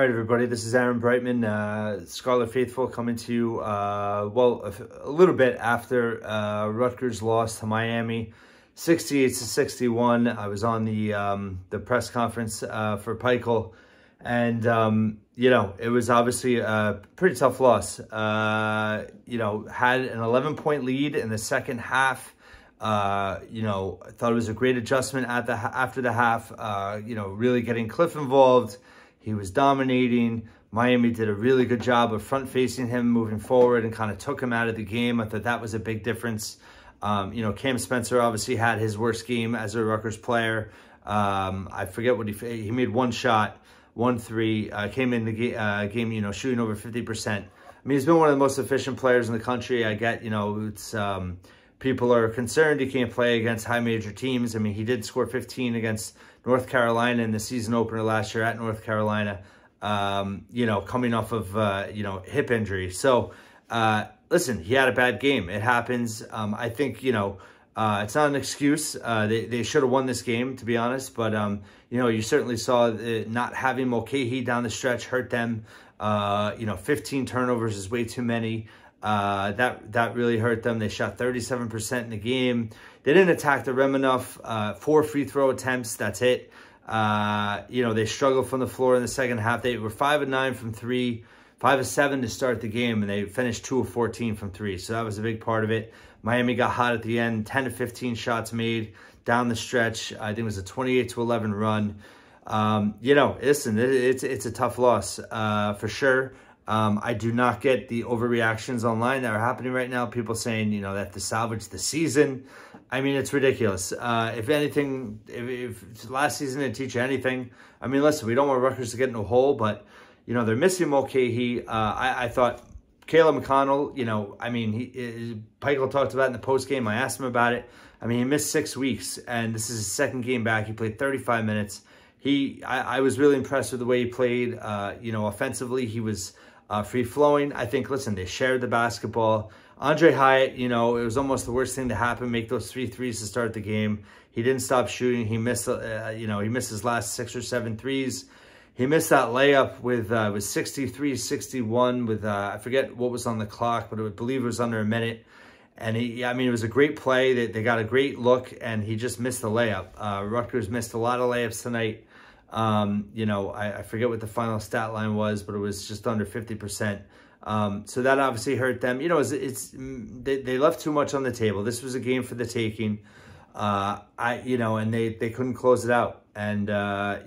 right, everybody, this is Aaron Breitman, Scarlet Faithful, coming to you, well, a little bit after Rutgers lost to Miami, 68-61. I was on the press conference for Pikel, and, you know, it was obviously a pretty tough loss. You know, had an 11-point lead in the second half. You know, I thought it was a great adjustment after the half, you know, really getting Cliff involved. He was dominating. Miami did a really good job of front-facing him, moving forward, and kind of took him out of the game. I thought that was a big difference. You know, Cam Spencer obviously had his worst game as a Rutgers player. I forget what he made. One shot, 1-3, came in the game, you know, shooting over 50%. I mean, he's been one of the most efficient players in the country. I get, you know, it's people are concerned he can't play against high major teams. I mean, he did score 15 against North Carolina in the season opener last year at North Carolina, you know, coming off of, you know, hip injury. So, listen, he had a bad game. It happens. I think, you know, it's not an excuse. They should have won this game, to be honest. But, you know, you certainly saw not having Mulcahy down the stretch hurt them. You know, 15 turnovers is way too many. That really hurt them. They shot 37% in the game. They didn't attack the rim enough. 4 free throw attempts. That's it. You know, they struggled from the floor in the second half. They were 5 of 9 from 3, 5 of 7 to start the game, and they finished 2 of 14 from 3. So that was a big part of it. Miami got hot at the end. 10 of 15 shots made down the stretch. I think it was a 28-11 run. You know, listen, it's a tough loss for sure. I do not get the overreactions online that are happening right now. People saying, you know, that to salvage the season. I mean, it's ridiculous. If anything, if last season didn't teach you anything, I mean, listen, we don't want Rutgers to get in a hole, but, you know, they're missing Mulcahy. I thought Caleb McConnell, you know, I mean, Pikel talked about it in the postgame. I asked him about it. I mean, he missed 6 weeks, and this is his second game back. He played 35 minutes. I was really impressed with the way he played. You know, offensively, he was free-flowing. I think, listen, they shared the basketball. Andre Hyatt, you know, it was almost the worst thing to happen, make those 3 threes to start the game. He didn't stop shooting. He missed, you know, he missed his last 6 or 7 threes. He missed that layup with 63-61 with, I forget what was on the clock, but I believe it was under a minute. And I mean, it was a great play. They got a great look, and he just missed the layup. Rutgers missed a lot of layups tonight. You know, I forget what the final stat line was, but it was just under 50%. So that obviously hurt them. You know, they left too much on the table. This was a game for the taking. You know, and they couldn't close it out. And,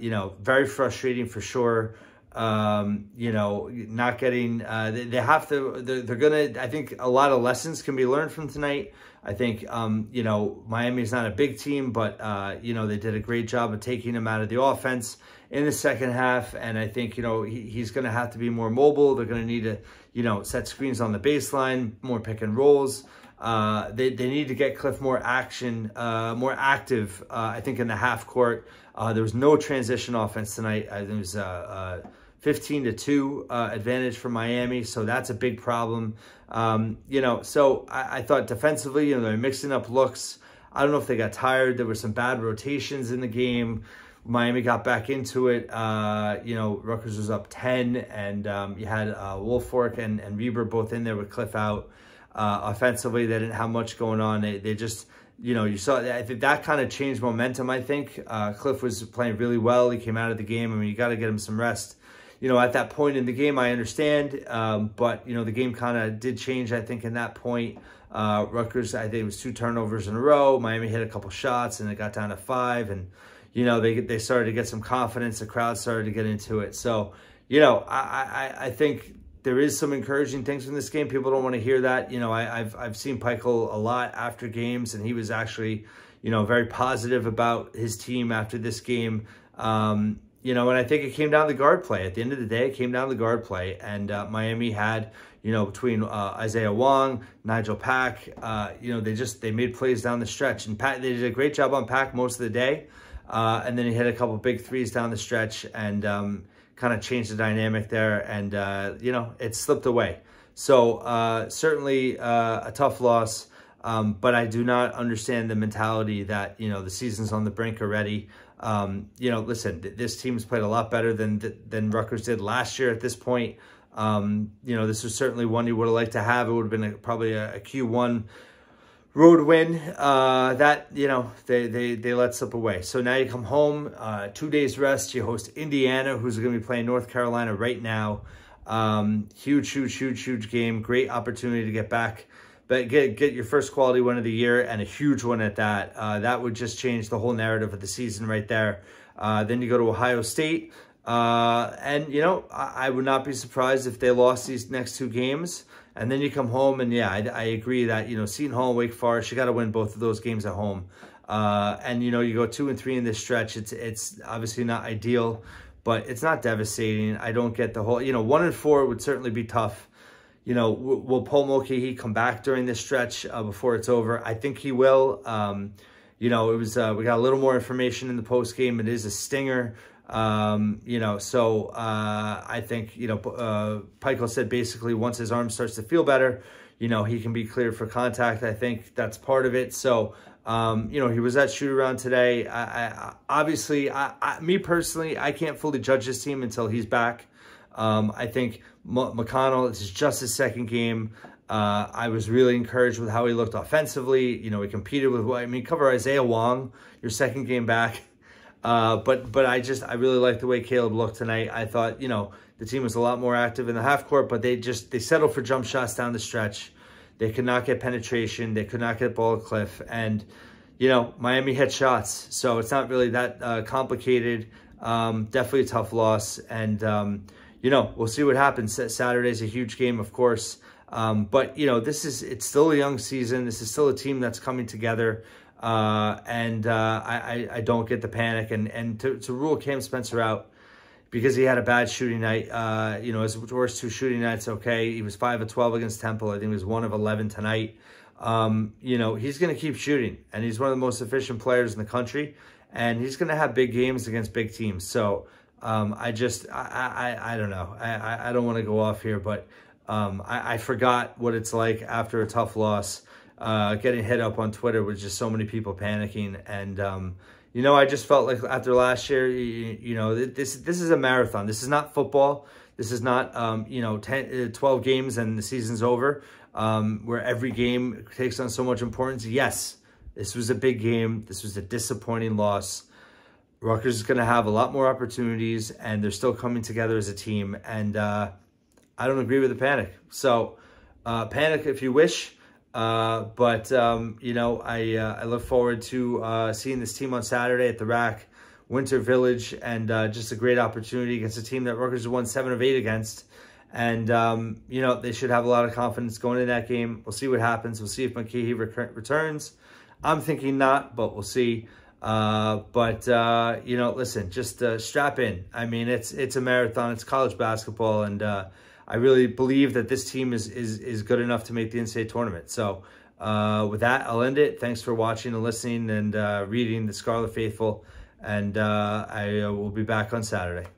you know, very frustrating for sure. You know, not getting, they have to, they're going to, I think a lot of lessons can be learned from tonight. I think, you know, Miami's not a big team, but, you know, they did a great job of taking him out of the offense in the second half. And I think, you know, he's going to have to be more mobile. They're going to need to, you know, set screens on the baseline, more pick and rolls. They need to get Cliff more action, more active, I think, in the half court. There was no transition offense tonight. I think it was 15-2 advantage for Miami, so that's a big problem. You know, so I thought defensively, you know, they're mixing up looks. I don't know if they got tired. There were some bad rotations in the game. Miami got back into it. You know, Rutgers was up 10, and you had Woolfolk and Reber both in there with Cliff out. Offensively, they didn't have much going on. They just, you know, you saw, I think that kind of changed momentum, I think. Cliff was playing really well. He came out of the game. I mean, you got to get him some rest. You know, at that point in the game, I understand. But, you know, the game kind of did change, I think, in that point. Rutgers, I think it was 2 turnovers in a row. Miami hit a couple shots, and it got down to 5. And, you know, they started to get some confidence. The crowd started to get into it. So, you know, I think there is some encouraging things from this game. People don't want to hear that. You know, I've seen Pikel a lot after games, and he was actually, you know, very positive about his team after this game. You know, and I think it came down to guard play. At the end of the day, it came down to guard play. And Miami had, you know, between Isaiah Wong, Nigel Pack, you know, they made plays down the stretch. And Pack, they did a great job on Pack most of the day. And then he hit a couple big threes down the stretch and kind of changed the dynamic there. And, you know, it slipped away. So certainly a tough loss. But I do not understand the mentality that, the season's on the brink already. Listen, this team's played a lot better than Rutgers did last year at this point. This was certainly one you would have liked to have. It would have been probably a Q1 road win that, they let slip away. So now you come home, 2 days rest. You host Indiana, who's going to be playing North Carolina right now. Huge game. Great opportunity to get back. But get your first quality win of the year, and a huge one at that. That would just change the whole narrative of the season right there. Then you go to Ohio State. I would not be surprised if they lost these next 2 games. And then you come home, and yeah, I agree that, Seton Hall and Wake Forest, you got to win both of those games at home. You go 2 and 3 in this stretch. It's obviously not ideal, but it's not devastating. I don't get the whole, 1 and 4 would certainly be tough. Will Paul Mulcahy come back during this stretch before it's over? I think he will. We got a little more information in the post game. It is a stinger. I think, Peichel said basically once his arm starts to feel better, he can be cleared for contact. I think that's part of it. So, he was at shoot around today. Obviously, me personally, I can't fully judge this team until he's back. I think McConnell, this is just his second game. I was really encouraged with how he looked offensively. He competed with, cover Isaiah Wong, your second game back. But I really like the way Caleb looked tonight. I thought, the team was a lot more active in the half court, but they settled for jump shots down the stretch. They could not get penetration. They could not get ball at cliff. And, Miami hit shots. So it's not really that complicated. Definitely a tough loss. And, we'll see what happens. Saturday's a huge game, of course. But, it's still a young season. This is still a team that's coming together. I don't get the panic. And to rule Cam Spencer out because he had a bad shooting night, his worst 2 shooting nights, okay. He was 5 of 12 against Temple. I think he was 1 of 11 tonight. He's going to keep shooting. And he's one of the most efficient players in the country. And he's going to have big games against big teams. So, I don't know. I don't want to go off here, but I forgot what it's like after a tough loss, getting hit up on Twitter with just so many people panicking. And, I just felt like after last year, this is a marathon. This is not football. This is not, 12 games and the season's over, where every game takes on so much importance. Yes, this was a big game. This was a disappointing loss. Rutgers is going to have a lot more opportunities, and they're still coming together as a team. And I don't agree with the panic. So panic if you wish. I look forward to seeing this team on Saturday at the RAC Winter Village, and just a great opportunity against a team that Rutgers won 7 of 8 against. And, they should have a lot of confidence going in that game. We'll see what happens. We'll see if McKee returns. I'm thinking not, but we'll see. Listen, just strap in. I mean, it's a marathon. It's college basketball, and I really believe that this team is good enough to make the NCAA tournament. So with that, I'll end it. Thanks for watching and listening and reading the Scarlet Faithful, and I will be back on Saturday.